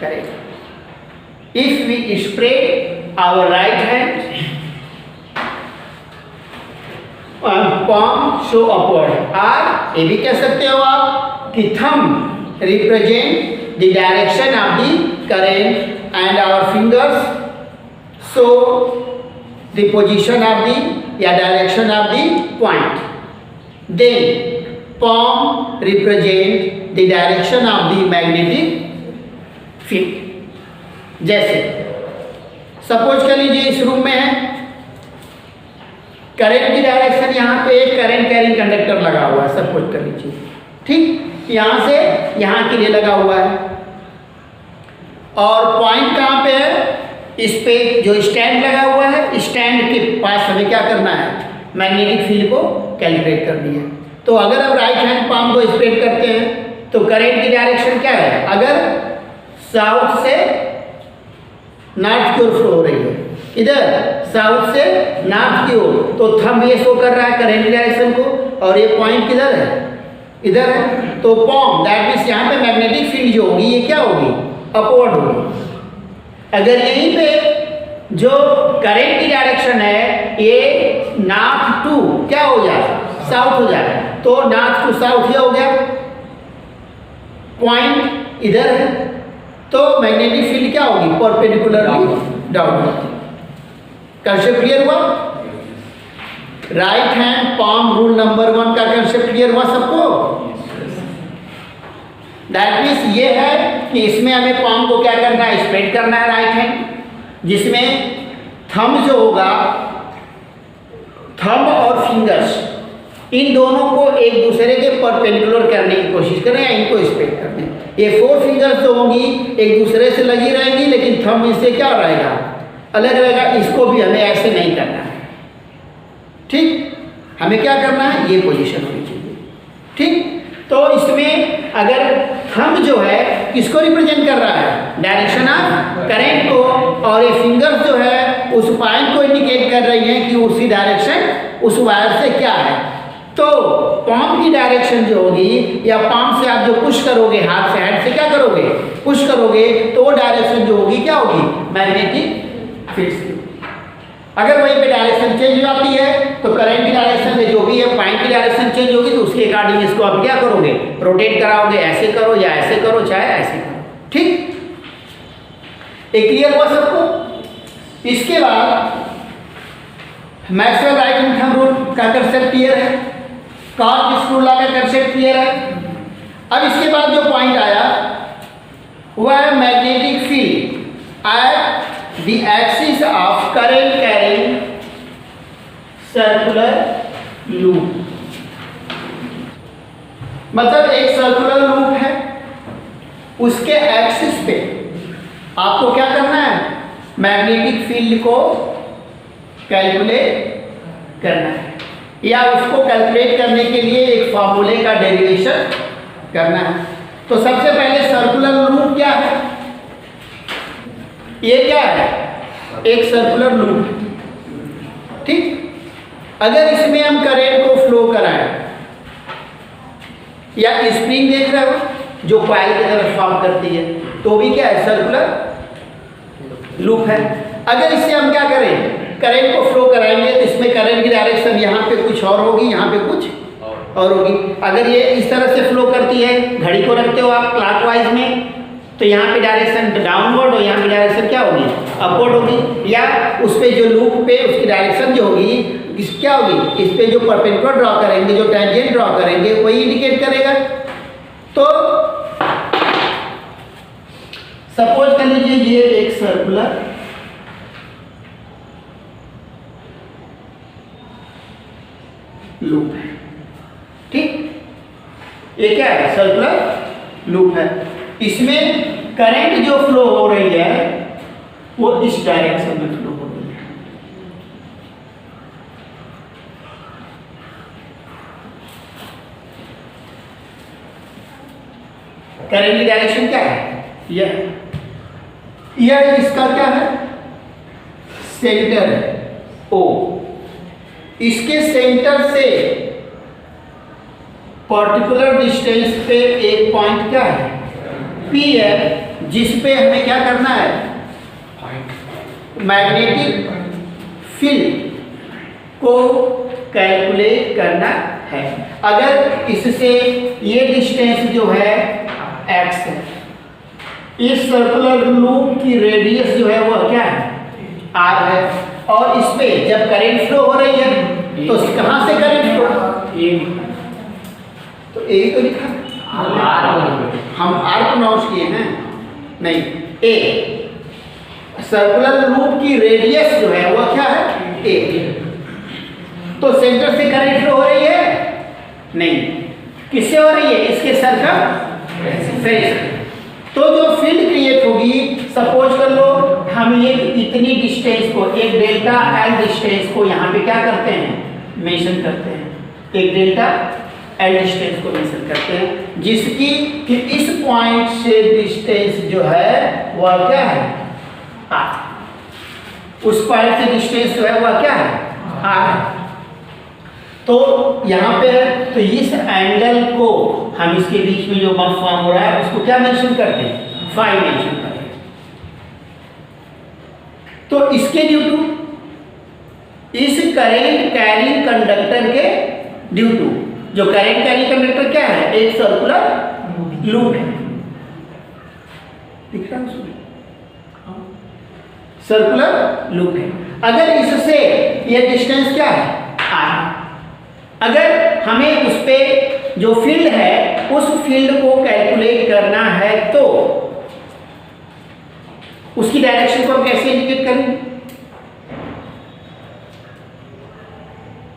करेगा। If we spread our right hand palm show upward, और ये भी कह सकते हो आप कि thumb represent the direction of the current and our fingers show the position of the या direction of the point. Then palm represent the direction of the magnetic field. जैसे सपोज कर लीजिए इस रूम में है, करंट की direction यहाँ पे एक करंट कैरिंग कंडक्टर लगा हुआ है, सपोज कर लीजिए, ठीक, यहाँ से यहाँ के लिए लगा हुआ है, और पॉइंट कहाँ पे है, इस पे जो स्टैंड लगा हुआ है, स्टैंड के पास हमें क्या करना है, मैग्नेटिक फील्ड को कैलकुलेट करनी है। तो अगर आप राइट हैंड पाम को स्प्रेड करते हैं तो करंट की डायरेक्शन क्या है, अगर साउथ से नॉर्थ की ओर फ्लो हो रही है, इधर साउथ से नॉर्थ की ओर, तो थंब ये शो कर रहा है करंट डायरेक्शन को, और ये पॉइंट किधर है, इधर है, तो पॉम दैट मीन्स यहाँ पे मैग्नेटिक फील्ड जो होगी ये क्या होगी, अपवर्ड होगी। अगर यहीं पे जो करंट की डायरेक्शन है ये नॉर्थ टू क्या हो जाए, साउथ हो जाए, तो नॉर्थ टू साउथ ये हो गया, पॉइंट इधर है, तो मैग्नेटिक फील्ड क्या होगी, परपेंडिकुलरली डाउनवर्ड। कंसेप्ट क्लियर हुआ? Right hand palm rule number 1 का कंसेप्ट क्लियर हुआ सबको? दैट मीन्स ये है कि इसमें हमें पाम को क्या करना है, स्प्रेड करना है राइट हैंड, जिसमें थंब जो होगा, थंब और फिंगर्स इन दोनों को एक दूसरे के परपेंडिकुलर करने की कोशिश करें या इनको स्प्रेड करने। ये 4 फिंगर्स जो होंगी एक दूसरे से लगी रहेंगी, लेकिन थंब इससे क्या रहेगा, अलग रहेगा। इसको भी हमें ऐसे नहीं करना है, ठीक, हमें क्या करना है, ये पोजीशन होनी चाहिए, ठीक। तो इसमें अगर थंब जो है किसको रिप्रेजेंट कर रहा है, डायरेक्शन ऑफ करंट को, और ये फिंगर्स जो है उस पॉइंट को इंडिकेट कर रही हैं कि उसी डायरेक्शन उस वायर से क्या है। तो पाम की डायरेक्शन जो होगी, या पाम से आप जो पुश करोगे, हाथ से, हेड से क्या करोगे, पुश करोगे, तो वो डायरेक्शन जो होगी क्या होगी, मैग्नेटिक फील्ड की। अगर वहीं पे डायरेक्शन चेंज हो जाती है तो करंट की डायरेक्शन में जो भी है पॉइंट की डायरेक्शन चेंज होगी, तो उसके अकॉर्डिंग इसको आप क्या करोगे, रोटेट कराओगे, ऐसे करो या ऐसे करो, चाहे ऐसे करो, ठीक। एक क्लियर हुआ सबको? इसके बाद Maxwell right hand thumb rule का कंसेप्ट क्लियर है, कॉस स्क्रू लॉ का कंसेप्ट क्लियर है। अब इसके बाद जो पॉइंट आया वह है magnetic field eight the axis of current carrying circular loop। मतलब एक सर्कुलर लूप है, उसके एक्सिस पे आपको क्या करना है, मैग्नेटिक फील्ड को कैलकुलेट करना है, या उसको कैलकुलेट करने के लिए एक फॉर्मूले का डेरिवेशन करना है। तो सबसे पहले सर्कुलर लूप क्या है, ये क्या है, एक सर्कुलर लूप, ठीक। अगर इसमें हम करंट को फ्लो कराएं, या स्प्रिंग देख रहे हो जो कॉइल की तरफ फॉर्म करती है, तो भी क्या है, सर्कुलर लूप है। अगर इससे हम क्या करें, करंट को फ्लो कराएंगे, तो इसमें करंट की डायरेक्शन यहाँ पे कुछ और होगी, यहाँ पे कुछ और होगी। अगर ये इस तरह से फ्लो करती है, घड़ी को रखते हो आप क्लॉकवाइज में, तो यहाँ पे डायरेक्शन डाउनवर्ड और यहाँ पे डायरेक्शन क्या होगी, अपवर्ड होगी। या उस पे जो लूप पे उसकी डायरेक्शन जो होगी इस क्या होगी, इस पे जो परपेंडिकुलर ड्रॉ करेंगे, जो टेंजेंट ड्रॉ करेंगे, वही इंडिकेट करेगा। तो सपोज कर लीजिए ये एक सर्कुलर लूप है, ठीक, ये क्या है, सर्कुलर लूप है। इसमें करंट जो फ्लो हो रही है वो इस डायरेक्शन में फ्लो हो रही है, करंट की डायरेक्शन क्या है, यह इसका क्या है, सेंटर है ओ, इसके सेंटर से पर्टिकुलर डिस्टेंस पे एक पॉइंट क्या है, पी है, जिस पे हमें क्या करना है, मैग्नेटिक फील्ड को कैलकुलेट करना है। अगर इससे ये डिस्टेंस जो है x है, इस सर्कुलर लूप की रेडियस जो है वह क्या है, r है, और इस पे जब करंट फ्लो हो रही है तो कहां से करंट फ्लो, तो ए तो लिखा हम आर प्रोनाउंस किए हैं, नहीं ए। सर्कुलर लूप की रेडियस जो है वह क्या है, ए। तो सेंटर से करंट फ्लो हो रही है, नहीं, किससे हो रही है, इसके सरकमफ्रेंस। तो जो फील्ड क्रिएट होगी, सपोज कर लो हम ये इतनी डिस्टेंस को, एक डेल्टा एल डिस्टेंस को यहाँ पे क्या करते हैं, मेंशन करते हैं, एक डेल्टा एल डिस्टेंस को मेंशन करते हैं, जिसकी कि इस पॉइंट से डिस्टेंस जो है वह क्या है, आर। उस पॉइंट से डिस्टेंस जो है वह क्या है, आर। तो यहाँ पे तो इस एंगल को हम इसके बीच में जो बम्प फॉर्म हो रहा है उसको क्या मेंशन करते हैं, फाई मेंशन करते हैं। तो इसके ड्यू टू, इस करंट कैरिंग कंडक्टर के ड्यू टू, जो करंट कैरिंग कंडक्टर क्या है, एक सर्कुलर लूप है, दिख रहा है उसमें, सर्कुलर लूप है। अगर इससे ये डिस्टेंस क्या है, आर, अगर हमें उस पे जो फील्ड है उस फील्ड को कैलकुलेट करना है तो उसकी डायरेक्शन को हम कैसे इंडिकेट करेंगे,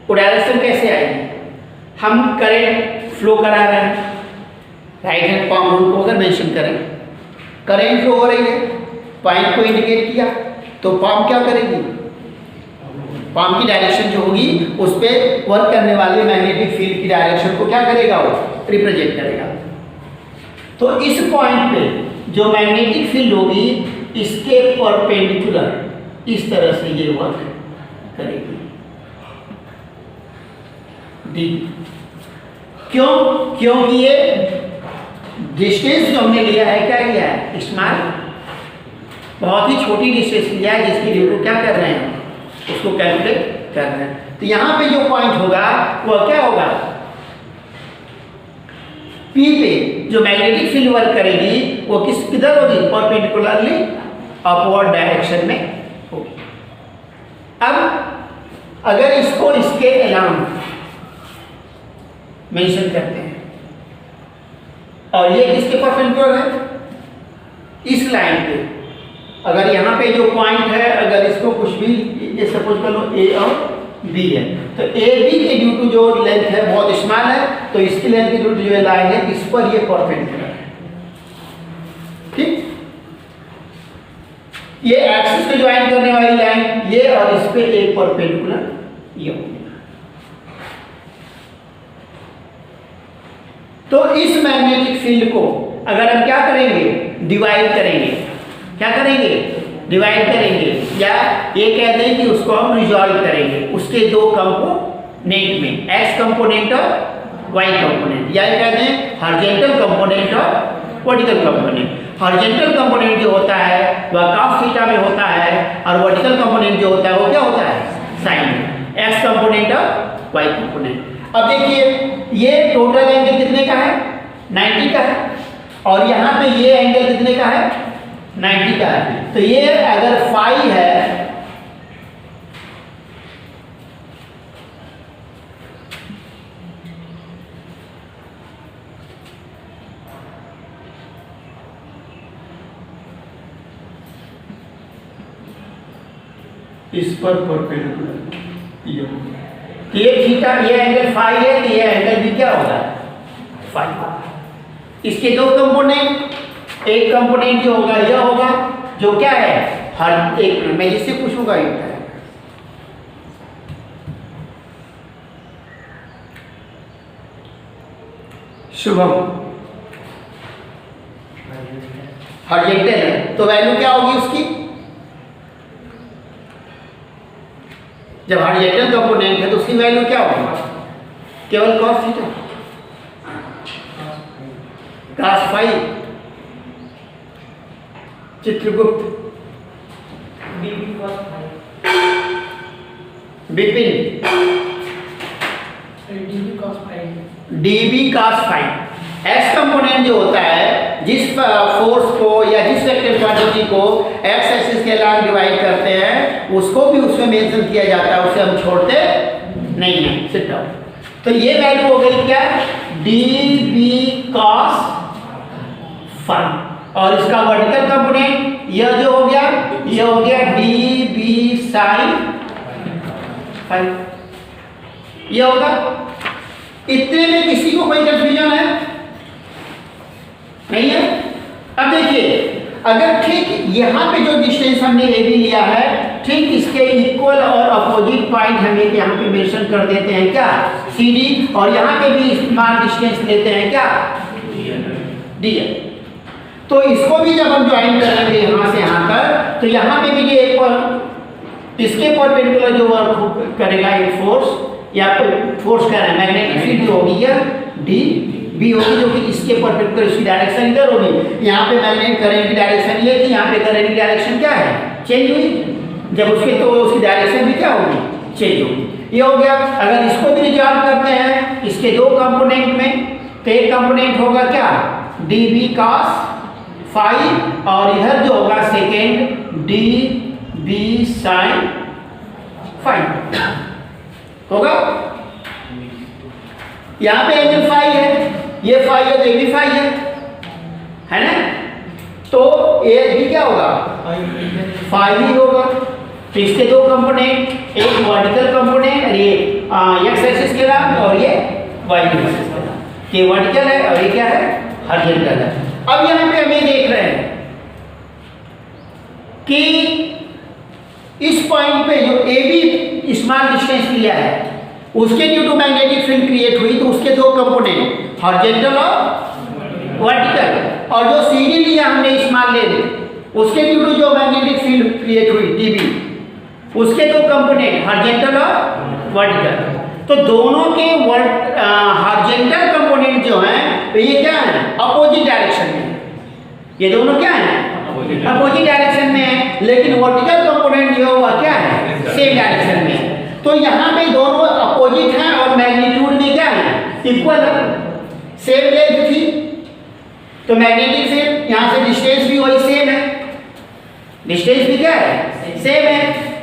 वो डायरेक्शन कैसे आएगी, हम करंट फ्लो करा रहे हैं, राइट हैंड पाम रूल को अगर मेंशन करें, करंट फ्लो हो रही है, पॉइंट को इंडिकेट किया, तो पाम क्या करेगी, पाम की डायरेक्शन जो होगी उस पर वर्क करने वाले मैग्नेटिक फील्ड की डायरेक्शन को क्या करेगा, वो रिप्रेजेंट करेगा। तो इस पॉइंट पे जो मैग्नेटिक फील्ड होगी इसके परपेंडिकुलर इस तरह से ये वर्क करेगी, डी। क्यों, क्योंकि ये डिस्टेंस जो हमने लिया है, क्या लिया है, स्मॉल, बहुत ही छोटी डिस्टेंस लिया है, जिसकी ड्यू टू क्या कर रहे हैं, उसको कैलकुलेट कर रहे हैं। तो यहां पे जो पॉइंट होगा वह क्या होगा, P पे जो मैग्नेटिक फील्ड वर्क करेगी वो किधर होगी, परपेंडिकुलरली अपवर्ड डायरेक्शन में होगी। अब अगर इसको इसके अलाउंड मेंशन करते हैं और ये किसके परपेंडिकुलर है, इस लाइन पे, अगर यहाँ पे जो पॉइंट है अगर इसको कुछ भी ये सपोज कर लो ए और बी है, तो ए बी के ड्यू टू जो लेंथ है बहुत स्मॉल है, तो इसकी लेंथ की ड्यू टू जो लाइन है इस पर ये परपेंडिकुलर है, ठीक। ये एक्सिस को ज्वाइन करने वाली लाइन ये, और इस पे एक परपेंडिकुलर ये होगी। तो इस मैग्नेटिक फील्ड को अगर हम क्या करेंगे, डिवाइड करेंगे, क्या करेंगे, डिवाइड करेंगे, या ये कहते हैं कि उसको हम रिजॉल्व करेंगे उसके दो कंपोनेंट में, एक्स कंपोनेंट और वाई कंपोनेंट, या कहते हैं हॉरिजॉन्टल कंपोनेंट और वर्टिकल कंपोनेंट। हॉरिजॉन्टल कंपोनेंट जो होता है वह cos थीटा में होता है, और वर्टिकल कंपोनेंट जो होता है वो क्या होता है, साइन में, एक्स कंपोनेंट और वाई कंपोनेंट। अब देखिए ये टोटल एंगल कितने का है, 90 का है, और यहाँ पे ये एंगल कितने का है, 90 का है। तो ये अगर फाई है इस पर परपेंडिकुलर ये थीटा, ये एंगल फाई है, तो ये एंगल भी क्या होगा, फाई। इसके दो कंपोनेंट, एक कंपोनेंट जो होगा यह होगा, जो क्या है, हर एक मैं जिससे पूछूंगा एक है शुभम, हॉरिजॉन्टल है, तो वैल्यू क्या होगी उसकी, जब हॉरिजॉन्टल कंपोनेंट है तो उसकी वैल्यू क्या होगी, केवल cos theta, cos phi, Chitragupta, B B cos phi, Vipin, d B cos phi, d B cos phi. X component जो होता है, जिस फोर्स को या जिस वेक्टर क्वांटिटी को एक्स एक्सिस के अलॉन्ग डिवाइड करते हैं, उसको भी उसमें मेंशन किया जाता है, उसे हम छोड़ते नहीं हैं। Sit down. तो ये वैल्यू हो गई क्या, डीबी cos फाई, और इसका वर्टिकल कंपोनेंट यह जो हो गया, यह हो गया डीबी साइन फाई। यह होगा। इतने में किसी को कोई कंफ्यूजन है? नहीं है। अब देखिए, अगर ठीक यहाँ पे जो डिस्टेंस हमने ए बी लिया है, ठीक इसके इक्वल और अपोजिट पॉइंट हमें यहाँ पे मेंशन कर देते हैं क्या, सी डी, और यहाँ पे भी स्मॉल डिस्टेंस लेते हैं क्या, डी। तो इसको भी जब हम ज्वाइन करेंगे यहाँ से यहाँ तक, तो यहाँ पे भी ये एक इसके परपेंडिकुलर जो वर्क करेगा एक फोर्स, या फोर्स कह रहे हैं मैग्नेटिक फील्ड होगी या डी बी होगी, जो कि इसके परपेंडिकुलर, इसकी डायरेक्शन इधर होगी। यहाँ पे मैग्नेट करंट की डायरेक्शन ये थी, यहाँ पे करंट की डायरेक्शन क्या है, चेंज हुई। जब उसके तो उसकी डायरेक्शन भी क्या होगी, चेंज होगी। ये हो गया। अगर इसको भी रिजॉल्व करते हैं इसके दो कंपोनेंट में, तो एक कंपोनेंट होगा क्या, डी बी cos फाई, और इधर जो होगा second d B sine phi होगा। यहाँ पे एंगल फाई है, ये फाई है, तो ये भी फाई है ना। तो ये भी क्या होगा, फाई ही होगा। तो इसके दो कंपोनेंट, एक वर्टिकल कंपोनेंट, और ये एक्स एक्सिस के नाम, और ये वाई एक्सिस के नाम। ये वर्टिकल है और ये क्या है, हॉरिजॉन्टल है। अब यहाँ पे हम ये देख रहे हैं कि इस पॉइंट पे जो ए बी स्मॉल डिस्टेंस लिया है, उसके due to magnetic field create हुई, तो उसके दो कंपोनेंट हॉरिजॉन्टल और वर्टिकल, और जो सी डी लिया हमने स्मॉल ले ली, उसके ड्यू टू जो मैग्नेटिक फील्ड क्रिएट हुई डी बी, उसके दो कंपोनेंट हॉरिजॉन्टल और वर्टिकल। तो दोनों के हॉरिजॉन्टल कंपोनेंट जो हैं, तो ये क्या है, अपोजिट डायरेक्शन में। ये दोनों क्या है, अपोजिट डायरेक्शन में है, लेकिन वर्टिकल कंपोनेंट जो हुआ क्या है, सेम डायरेक्शन में। तो यहाँ पे दोनों अपोजिट हैं और मैग्नीट्यूड में क्या है, इक्वल है, सेम लेंथ थी। तो मैग्नेटिक फील्ड यहाँ से डिस्टेंस भी वही सेम है, डिस्टेंस भी क्या है, सेम है।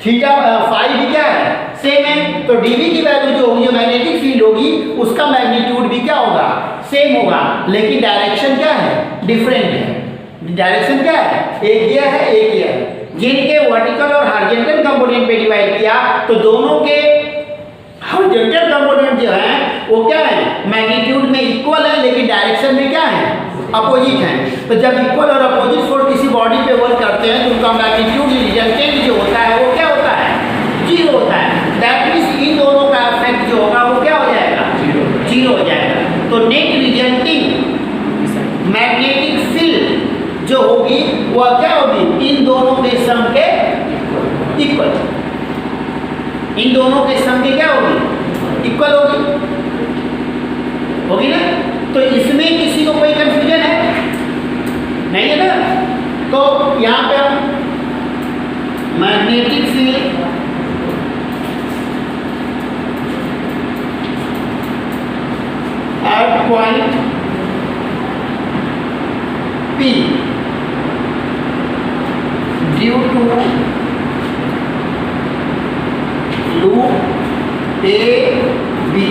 थीटा फाई भी क्या है, सेम है। तो डीवी की वैल्यू जो होगी, जो मैग्नेटिक फील्ड होगी, उसका मैग्नीट्यूड भी क्या होगा, सेम होगा, लेकिन डायरेक्शन क्या है, डिफरेंट है। डायरेक्शन क्या है, एक ये है, एक ये है। जिनके वर्टिकल और हॉरिजॉन्टल कंपोनेंट पे डिवाइड किया, तो दोनों के हॉरिजॉन्टल कंपोनेंट जो है वो क्या है, मैग्नीट्यूड में इक्वल है, लेकिन डायरेक्शन में क्या है, अपोजिट है। तो जब इक्वल और अपोजिट फोर्स किसी बॉडी पे वर्क करते हैं, तो उनका मैग्नीट्यूड रिजल्टेंट जो होता है वो क्या होता है, जीरो होता है। दैट मींस इन दोनों का इफेक्ट जो होगा वो क्या हो जाएगा, जीरो हो जाएगा। तो नेट रिजल्टिंग मैग्नेटिक फील्ड जो होगी वह क्या होगी, इन दोनों के सम के इक्वल, इन दोनों के सम के क्या होगी, इक्वल होगी ना। तो इसमें किसी को कोई कंफ्यूजन है, नहीं है ना। तो यहाँ पे हम magnetic field at point P due to loop A B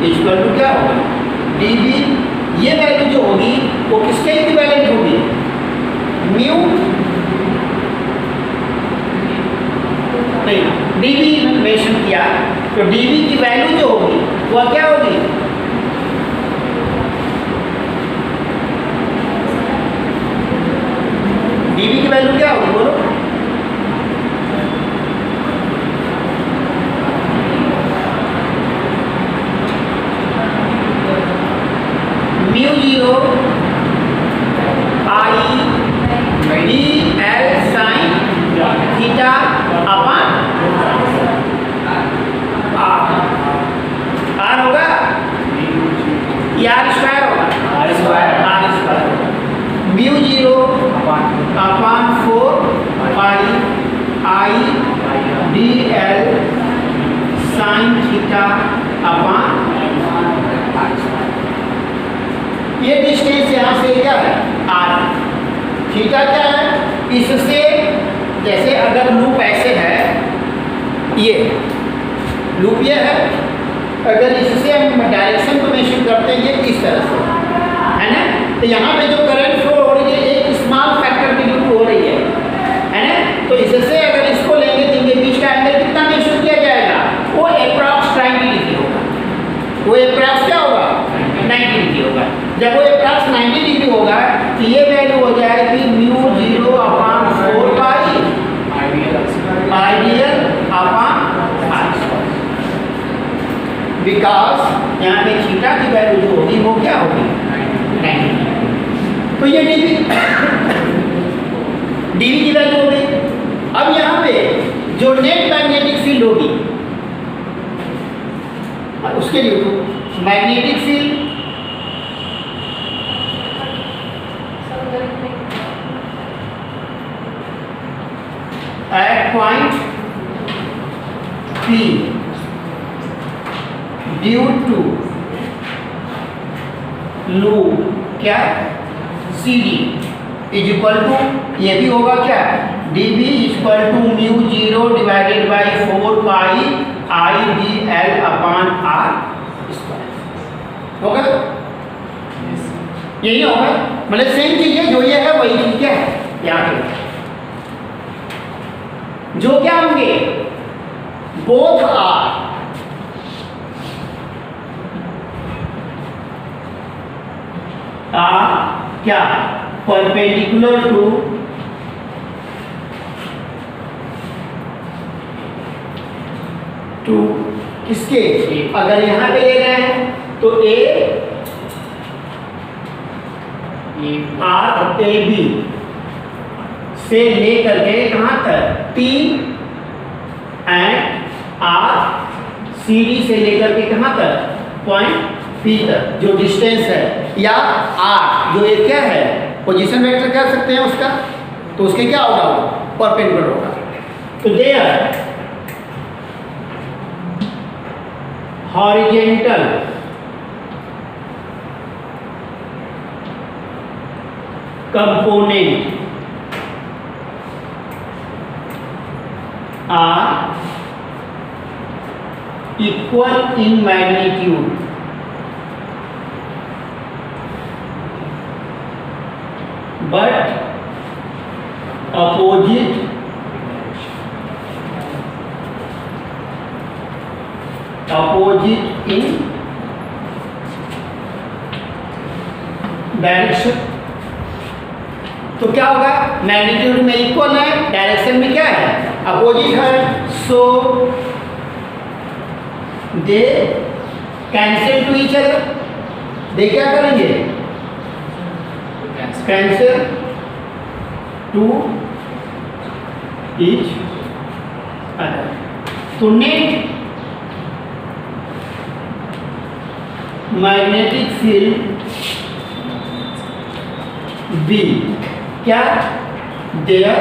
equal to क्या होगा, डी बी। ये वैल्यू जो होगी वो किसके इक्विवेलेंट होगी, म्यू, नहीं डी बी मेंशन किया, तो डी बी की वैल्यू जो होगी वह क्या होगी, डीबी की वैल्यू क्या होगी बोलो, mu zero I D l sine theta upon r होगा, ये आर स्क्वायर होगा, r square mu zero upon theta क्या है, इससे जैसे अगर लूप ऐसे है, ये लूप ये है, अगर इससे हम डायरेक्शन को मेंशन करते हैं ये इस तरह से है ना, तो यहाँ पे जो करंट फ्लो हो रही है एक स्मॉल फैक्टर की ड्यू हो रही है ना, तो इससे अगर इसको लेंगे तो इनके बीच का एंगल कितना मेंशन किया जाएगा, वो अप्रॉक्स 90 डिग्री होगा। वो अप्रॉक्स क्या होगा, 90 डिग्री होगा। जब वो अप्रॉक्स 90 डिग्री होगा तो ये वैल्यू हो जाएगी mu 0 upon 4 pi ideal upon because यहाँ पे थीटा की वैल्यू जो होगी वो क्या होगी, 90। तो ये डीवी की वैल्यू हो गई। अब यहाँ पे जो नेट मैग्नेटिक फील्ड होगी उसके लिए तो magnetic field at point P due to loop क्या CD इज इक्वल टू, ये भी होगा क्या, dB equal to mu 0 divided by 4 pi IDL upon R होगा, यही होगा। मतलब सेम चीज है, जो ये है वही चीज क्या है यहाँ पे, जो क्या होंगे बोथ आर क्या परपेंडिकुलर टू किसके, अगर यहां पे ले रहे हैं तो ए आर ए बी से लेकर के कहां तक T and r c d से लेकर के कहां तक पॉइंट P तक जो डिस्टेंस है, या R जो एक क्या है पोजीशन वेक्टर कह सकते हैं उसका, तो उसके क्या होगा, परपेंडिकुलर होगा। तो their horizontal component are equal in magnitude but opposite in direction. तो क्या होगा, मैग्नीट्यूड में इक्वल है, डायरेक्शन में क्या है अपोजिट है, so they cancel to each other. They क्या करेंगे, कैंसिल टू ईच अदर। तो नेट मैग्नेटिक फील्ड बी क्या, देयर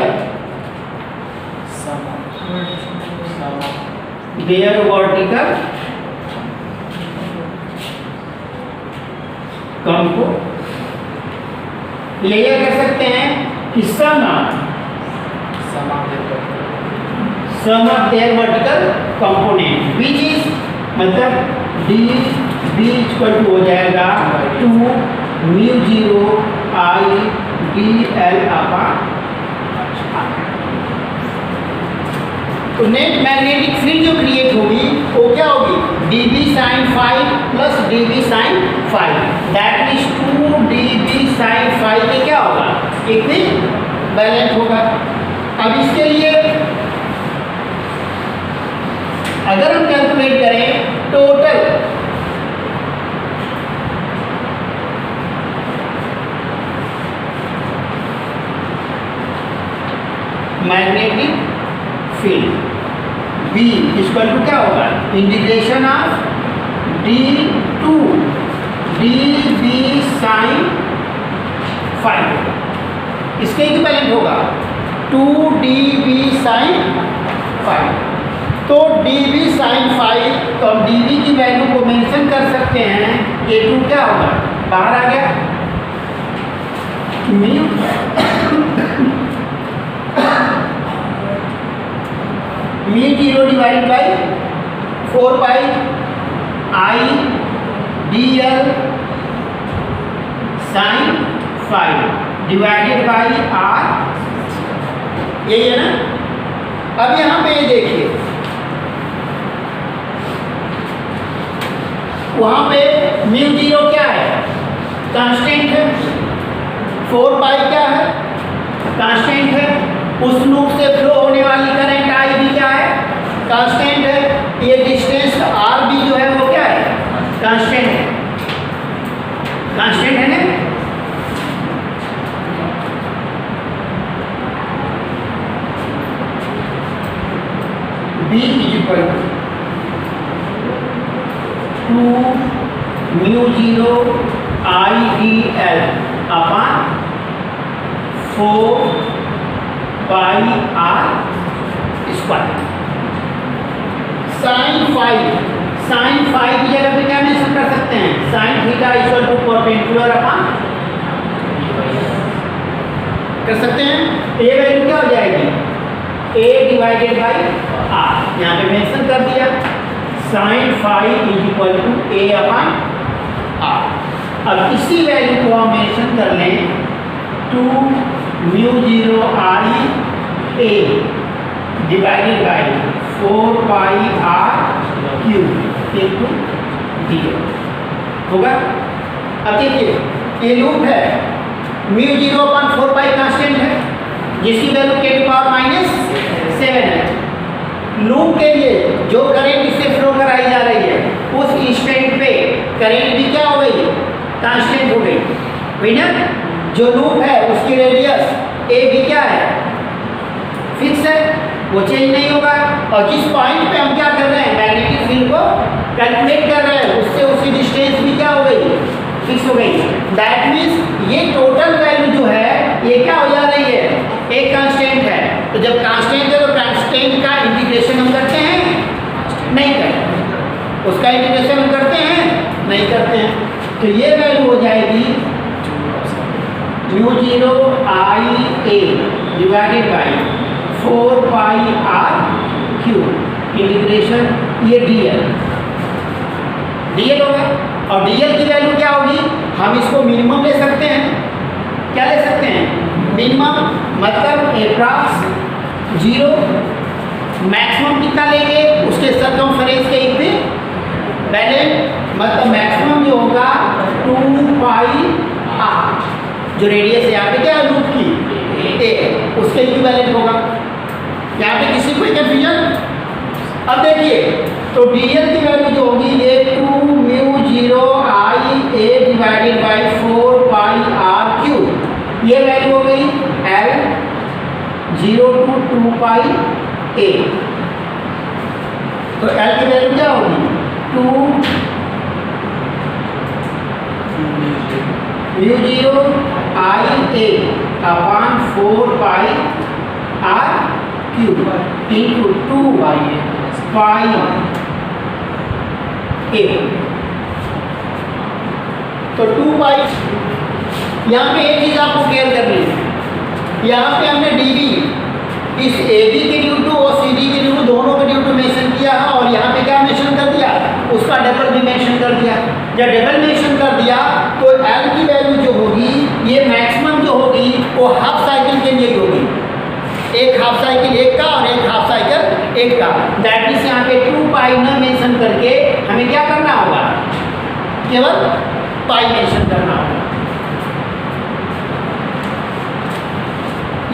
वर्टिकल कंपो ये कर सकते हैं कि sum of their vertical component which is, मतलब डी बी इक्वल टू हो जाएगा 2 mu 0 I D L upon. तो नेट मैग्नेटिक फील्ड जो क्रिएट होगी वो क्या होगी, dB sin phi plus dB sin phi, that means 2 dB sin phi के क्या होगा, इक्विवेलेंट होगा। अब इसके लिए अगर हम कैलकुलेट करें total magnetic field B equal to क्या होगा, integration of D to dB sin phi, इसके इक्विवेलेंट होगा 2 dB sin phi। तो dB sin phi, तो हम dB की वैल्यू को मेंशन कर सकते हैं, ये 2 क्या होगा, बाहर आ गया म्यू बाई आर, यही है ना। अब यहाँ पे ये देखिए, वहाँ पे म्यू जीरो क्या है, कांस्टेंट है, 4 पाई क्या है, कांस्टेंट है, उस लूप से फ्लो होने वाली करंट आई भी क्या है, कांस्टेंट है, ये डिस्टेंस आर भी जो है वो क्या है, कांस्टेंट है, कांस्टेंट है ना। B is equal to mu zero I D l upon 4 pi r square. Sine five की जगह पे क्या मेंशन कर सकते हैं, sine theta equal to perpendicular upon कर सकते हैं। ए वैल्यू क्या हो जाएगी, a डिवाइडेड बाई आर, यहाँ पे मेंशन कर दिया, sine five is equal to a upon r. अब इसी वैल्यू को हम मेंशन कर लें, 2 mu zero I a divided by 4 pi r cube into d होगा। अब देखिए ये लूप है, mu zero upon 4 pi constant है, जिसकी वैल्यू के पावर -7 है। लूप के लिए जो करंट इससे फ्लो कराई जा रही है, उस इंस्टेंट पे करंट भी क्या हो गई, कांस्टेंट हो गई, वही ना। जो लूप है उसकी रेडियस ए भी क्या है, फिक्स है, वो चेंज नहीं होगा। और जिस पॉइंट पे हम क्या कर रहे हैं, मैग्नेटिक फील्ड को कैलकुलेट कर रहे हैं, उससे उसकी डिस्टेंस भी क्या हो गई, फिक्स हो गई। दैट मीन्स ये टोटल वैल्यू जो है ये क्या हो जा रही है, एक कांस्टेंट है। तो जब कांस्टेंट है तो कांस्टेंट का इंटीग्रेशन हम करते हैं, नहीं करते, उसका इंटीग्रेशन हम करते हैं, नहीं करते हैं। तो ये वैल्यू हो जाएगी mu zero I a divided by 4 pi r cube integration ये डीएल होगा। और डीएल की वैल्यू क्या होगी, हम इसको मिनिमम ले सकते हैं, क्या ले सकते हैं, मिनिमम, मतलब एप्रॉक्स 0, मैक्सिमम कितना लेंगे उसके सरकमफेरेंस के इक्विवेलेंट, मतलब मैक्सिमम जो होगा 2 पाई आर, जो रेडियस है यहाँ पे क्या है लूप की ए, उसके इक्विवेलेंट होगा। यहाँ पे किसी कोई कंफ्यूजन। अब देखिए तो डीएल की वैल्यू जो होगी ये 2 mu zero I a divided by 4 pi r cube, ये वैल्यू हो गई एल 0 to 2 पाई ए। तो एल की वैल्यू क्या होगी, 2 mu zero I a upon 4 pi r cube into 2 pi a. तो 2 पाई, यहाँ पे एक चीज आपको क्लियर करनी है, यहाँ पे हमने डीबी इस एबी के ड्यू टू और सीडी के ड्यू टू दोनों के ड्यू टू मेंशन किया है, और यहाँ पे क्या मेंशन कर दिया, उसका डबल भी मेंशन कर दिया। जब डबल मेंशन कर दिया तो एल की वैल्यू जो होगी, ये मैक्सिमम जो होगी वो हाफ साइकिल के लिए होगी, एक हाफ साइकिल एक का और एक हाफ साइकिल एक का। दैट मीन्स यहाँ पे 2 पाई न मेंशन करके हमें क्या करना होगा, केवल पाई मेंशन करना होगा,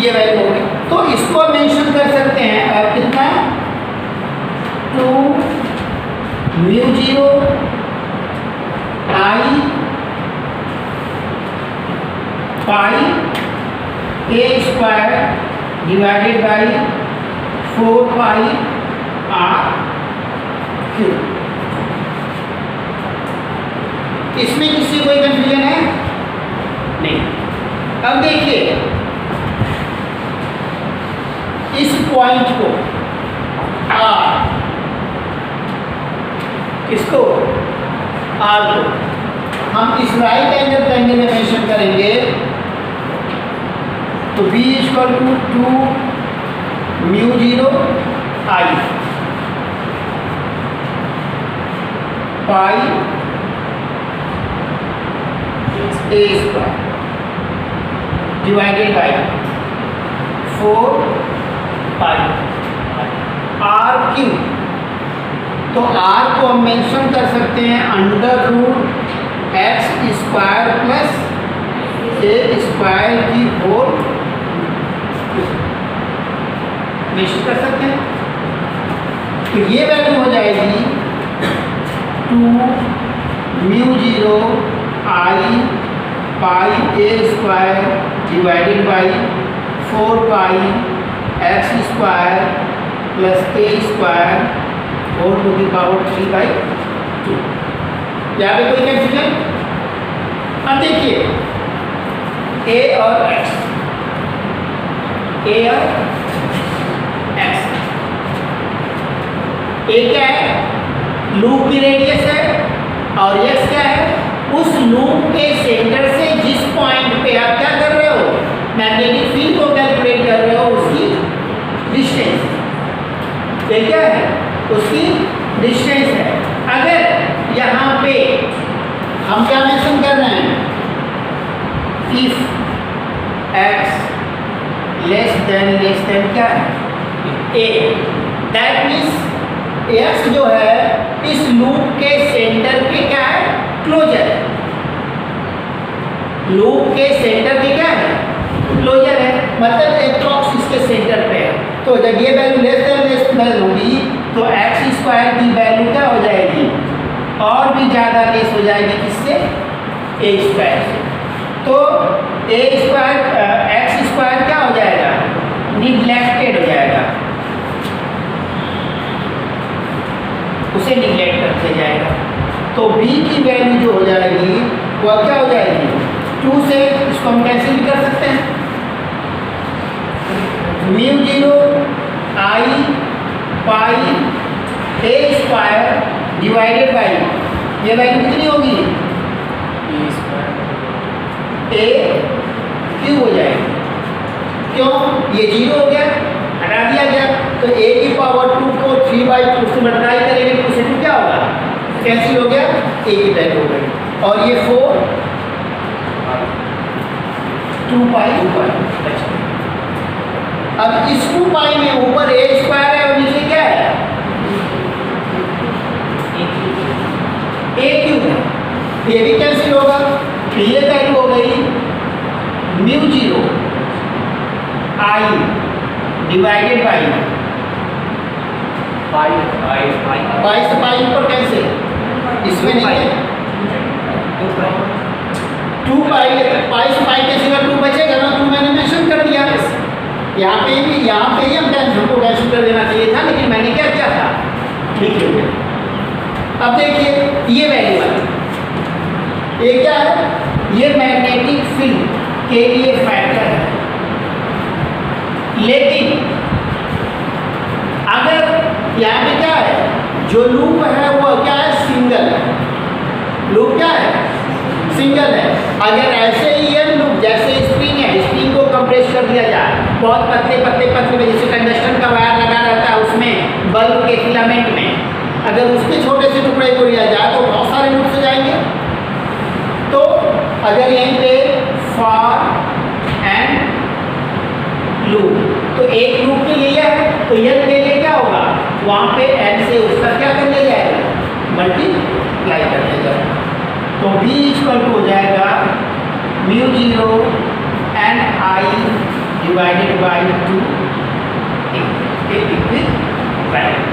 ये वैल्यू होगी। तो इसको मेंशन कर सकते हैं, अब कितना, 2 mu zero I pi A square divided by 4 pi r cube. इसमें किसी कोई कंफ्यूजन है नहीं। अब देखिए इस पॉइंट को आर, किसको, आर को हम इस राइट एंगल ट्रायंगल में मेंशन करेंगे, तो B equal to 2 mu zero I pi A square divided by 4 pi R cube. तो आर को हम मेंशन कर सकते हैं under root X square plus A square की 4 मेंशन कर सकते हैं। तो ये वैल्यू हो जाएगी 2 mu 0 I pi A square divided by 4 pi x square plus A square और टू दी पावर 3/2। यहाँ पे कोई कंफ्यूजन? अब देखिए ए और एक्स, ए और एक्स, ए क्या है? लूप की रेडियस है और एक्स क्या है? उस लूप के सेंटर से जिस पॉइंट पे आप क्या कर रहे हो, मैग्नेटिक फील्ड को कैलकुलेट कर रहे हो, उसकी डिस्टेंस। ये क्या है? उसकी डिस्टेंस है। अगर यहाँ पे हम क्या मेंशन कर रहे हैं, इफ x लेस देन क्या है? a, दैट मीन्स x जो है इस लूप के सेंटर पे क्या है? क्लोजर है। लूप के सेंटर पे क्या है? क्लोजर है, मतलब एप्रॉक्स इसके सेंटर पे है। तो जब ये वैल्यू लेस देन होगी तो एक्स स्क्वायर की वैल्यू क्या हो जाएगी? और भी ज़्यादा लेस हो जाएगी किससे? ए स्क्वायर से। तो ए स्क्वायर एक्स स्क्वायर क्या हो जाएगा? निग्लेक्टेड हो जाएगा, उसे निग्लेक्ट करते जाएगा। तो b की वैल्यू जो हो जाएगी वह क्या हो जाएगी? 2 से इसको हम कैंसिल भी कर सकते हैं। Mu 0 I pi A square divided by, ये वैल्यू कितनी होगी? ए क्यू हो जाएगी। क्यों? ये 0 हो गया, हटा दिया गया, तो a की पावर 2 को 3/2 से मल्टीप्लाई करेंगे तो उसे 2 क्या होगा? कैंसिल हो गया, a की वैल्यू हो गई। और ये 4 2 पाई बचा। अब इस 2 पाई में ऊपर a स्क्वायर है और नीचे क्या है? a क्यूब है, ये भी कैंसिल होगा। तो ये वैल्यू हो गई mu 0 I divided by pi से पाई ऊपर कैंसिल, इसमें नहीं है 2 पाई से पाई कैंसिल, 2 बचेगा ना, 2 मैंने मेंशन कर दिया। यहाँ पे ही हम हमको कैंसिल कर देना चाहिए था, लेकिन मैंने क्या किया था, ठीक है। अब देखिए ये वैल्यू है, ये क्या है? ये मैग्नेटिक फील्ड के लिए फैक्टर है। लेकिन अगर यहाँ पे क्या है, जो लूप है वो क्या है? सिंगल है। लूप क्या है? सिंगल है। अगर ऐसे ही ये लूप जैसे स्प्रिंग है, स्प्रिंग को कंप्रेस कर दिया जाए, बहुत पतले में, जैसे कंडक्शन का वायर लगा रहता है उसमें बल्ब के फिलामेंट में, अगर उसके छोटे से टुकड़े को लिया जाए तो बहुत सारे लूप से जाएंगे। तो अगर यहीं पे फॉर एंड लूप, तो एक लूप के लिए है तो एन के लिए क्या होगा? वहाँ पे एन से उसका क्या कर लिया जाएगा? मल्टीप्लाई कर दिया जाएगा। तो b इक्वल टू हो जाएगा mu 0 n I divided by 2 value.